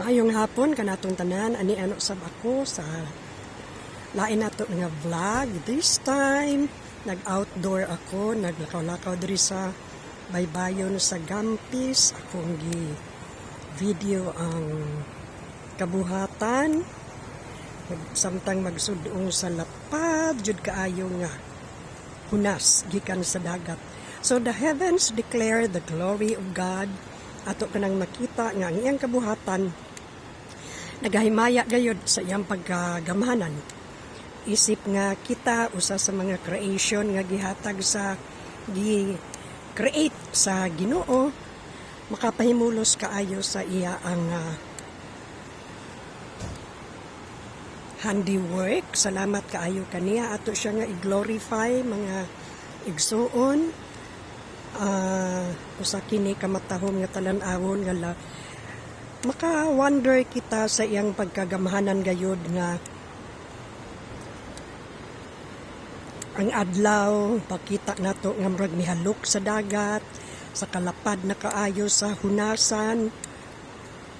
Maayong hapon kanatong tanan ani ano sab ako sa lain nato nga vlog. This time nag-outdoor ako, naglakaw-lakaw diri sa baybayon sa Gampis. Akong gi video ang kabuhatan samtang magsudong sa lapad jud kaayo nga hunas gikan sa dagat. So the heavens declare the glory of God. Ato kanang makita nga ang iyang kabuhatan nagahimaya gayud sa iyang pagkagamahanan. Isip nga kita usa sa mga creation nga gihatag sa gi-create sa Ginoo, makapahimulos kaayo sa iya ang handiwork. Salamat kaayo kaniya. Ato siya nga i-glorify mga igsuon. Usa kini kamatahom nga talan-awon nga maka-wonder kita sa iyang pagkagamahanan gayud nga ang adlaw pakita nato nga murag mihalok sa dagat, sa kalapad na kaayo sa hunasan.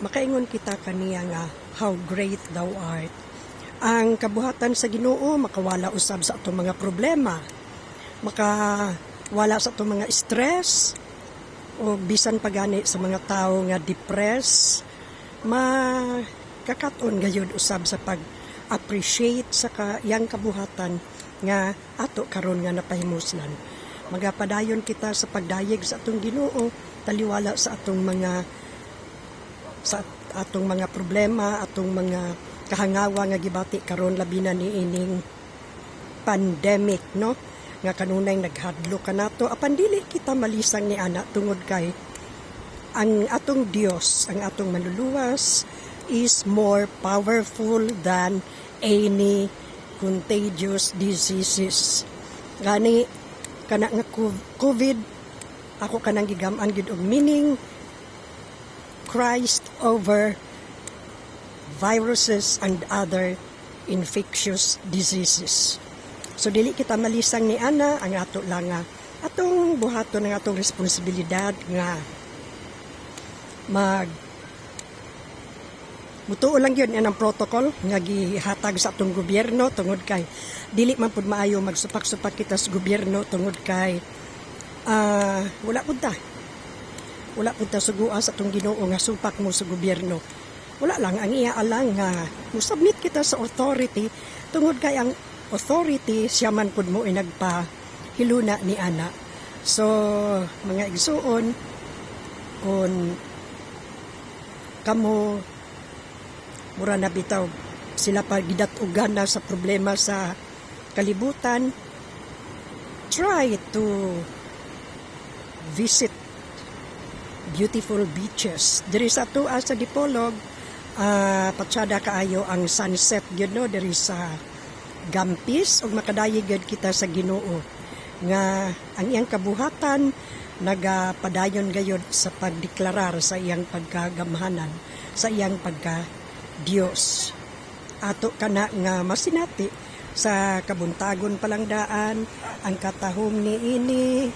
Makaingon kita kaniya nga how great thou art. Ang kabuhatan sa Ginoo makawala usab sa atong mga problema, makawala sa atong mga stress o bisan pagani sa mga tao nga depressed, makakaton gayud usab sa pag-appreciate sa iyang kabuhatan nga ato karon nga napahimuslan. Magapadayon kita sa pagdayeg sa atong Ginoo, taliwala sa atong mga problema, atong mga kahangawa nga gibati karon labi na niining pandemic, no? Nga kanunay naghadlo kanato apan dili kita malisang ni ana tungod kay ang atong Dios, ang atong manluluwas is more powerful than any contagious diseases. Gani kana nga COVID, ako kanang gigam-an gid og meaning Christ over viruses and other infectious diseases. So dili kita malisang ni ana, ang ato lang nga atong buhaton ng atong responsibilidad nga mutuo lang yun ang protocol nga gihatag sa atong gobyerno tungod kay dili man pud maayo magsupak-supak kita sa gobyerno tungod kay wala pud ta sugua sa atong Ginoo nga supak mo sa gobyerno. Wala lang ang iya alang nga musubmit kita sa authority tungod kay ang authority siya man pud mo nagpahiluna ni ana. So mga igsuon kung kamo mura na bitaw sila pa gidatugan na sa problema sa kalibutan, try to visit beautiful beaches diri sa tuwa sa Dipolog. Patsada kaayo ang sunset gyud no diri sa Gampis ug makadayeg gyud kita sa Ginoo nga ang iyang kabuhatan nagapadayon gayud sa pagdeklarar sa iyang pagkagamahanan, sa iyang pagka-Dios. Ato kana nga masinati sa kabuntagon palangdaan ang katahom ni ini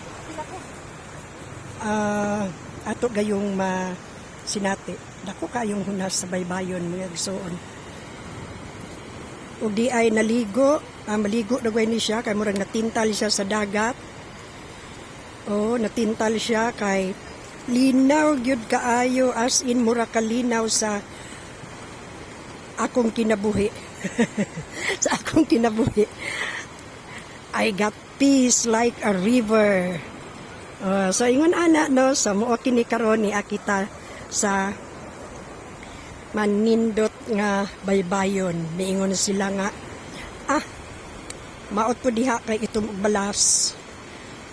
ato gayong masinati. Dako kayong hunas sa baybayon mga igsoon. Ug di ay naligo, maligo dagway ni siya kay murag natintal siya sa dagat. Natintal siya kay linaw gyud kaayo, as in mura kalinaw sa akong kinabuhi. Sa akong kinabuhi. I got peace like a river. So ingon ana no sa muo kini karon ni akita sa manindot nga baybayon. Niingon sila nga maot po diha kay itom og balas.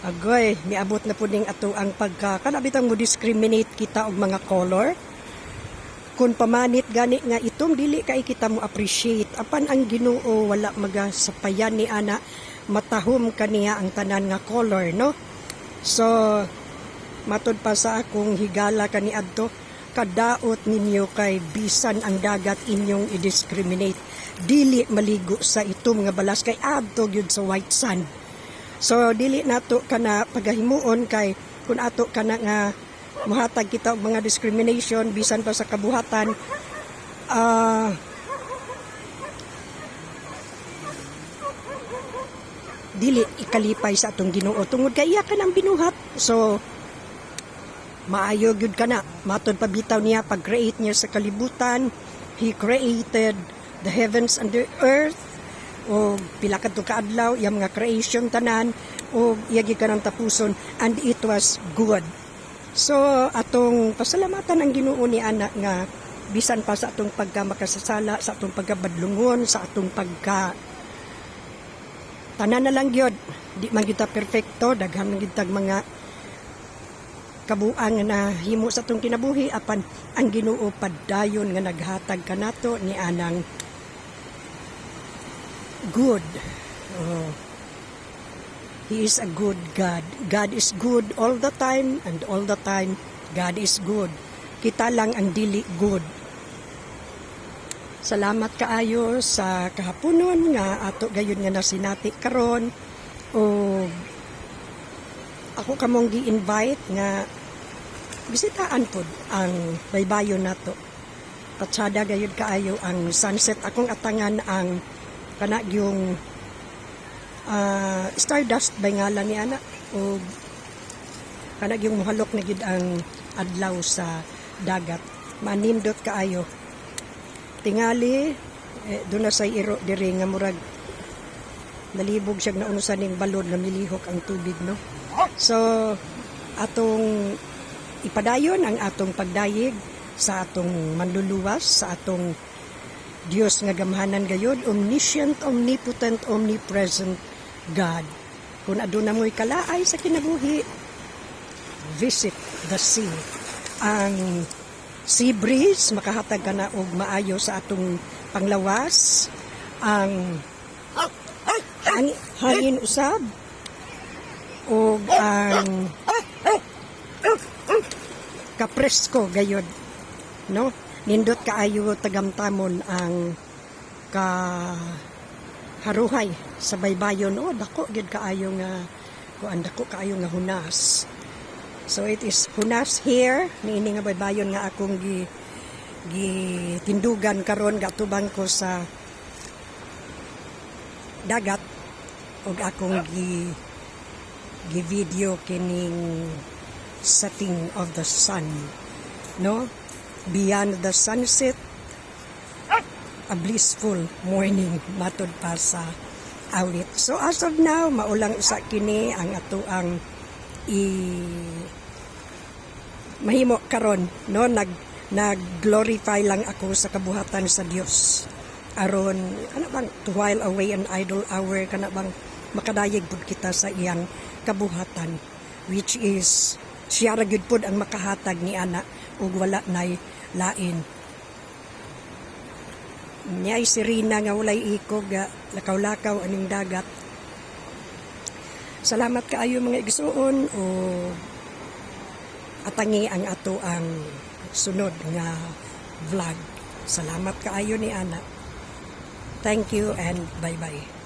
Agoy, miabot na po ning ato ang kanabitang mo discriminate kita og mga color. Kung pamanit gani nga itong dili kay kita mo appreciate. Apan ang Ginoo wala magasapayan ni ana matahom kaniya ang tanan nga color, no? So matud pa sa akong higala kaniadto, kadaot ninyo kay bisan ang dagat inyong i-discriminate. Dili maligo sa itom nga balas kay adto gyud sa white sand. So dili nato kana pagahimuon kay kun ato kana nga muhatag kita og mga discrimination bisan pa sa kabuhatan dili ikalipay sa atong Ginoo tungod kay iya ka nang binuhat. So maayo gyud kana matud pabitaw niya pag-create niya sa kalibutan. He created the heavens and the earth, o pila kadto ka adlaw yang mga creation tanan, o iyagi kanang tapuson, and it was good. So atong pasalamatan ang Ginoo ni ana nga bisan pa sa atong pagka makasasala, sa atong pagkabadlungon, sa atong pagka tanan na lang gyud, di man kita perfecto, daghan man gyud tag mga kabuang na himo sa atong kinabuhi, apan ang Ginoo padayon nga naghatag kanato ni anang good. He is a good God. God is good all the time, and all the time God is good. Kita lang ang dili good. Salamat kaayo sa kahaponon nga ato gayon nga nasinati karon, o ako kamong gi-invite nga bisitaan pod ang baybayon nato. Patsada gayud kaayo ang sunset. Akong atangan ang kana yung Stardust by ngalan ni ana, o kana yung muhalok na gid ang adlaw sa dagat. Manindot kaayo. Tingali doon na sa iro diri nga murag nalibog siya na unusan ning balon nga milihok ang tubig, no. So atong ipadayon ang atong pagdayeg sa atong manluluwas, sa atong Dios nga gamhanan gayud, omniscient, omnipotent, omnipresent God. Kung aduna mo'y kalaay sa kinabuhi, visit the sea. Ang sea breeze makahatag ka na og maayo sa atong panglawas. Ang hangin usab o ang kapresko gayud, no. Nindot kaayo tagamtamon ang kaharuhay sa baybayon. O dako gid kaayo nga kuan, dako kaayo nga hunas. So it is hunas here niini nga baybayon nga akong tindugan karon, gatubang ko sa dagat, og akong video kining setting of the sun, no. Beyond the sunset, a blissful morning, matod pa sa awit. So as of now, maulang usa kini ang ato ang mahimo karon, no. Nag-glorify lang ako sa kabuhatan sa Dios. Aron ano bang to while away an idle hour, kana bang makadayeg pud kita sa iyang kabuhatan, which is siya ra gyud pud ang makahatag ni ana, ug wala nay lain. Niya'y sirina nga walay ikog, lakaw-lakaw aning dagat. Salamat kaayo mga igsuon, o atangi ang ato ang sunod nga vlog. Salamat kaayo ni ana. Thank you and bye-bye.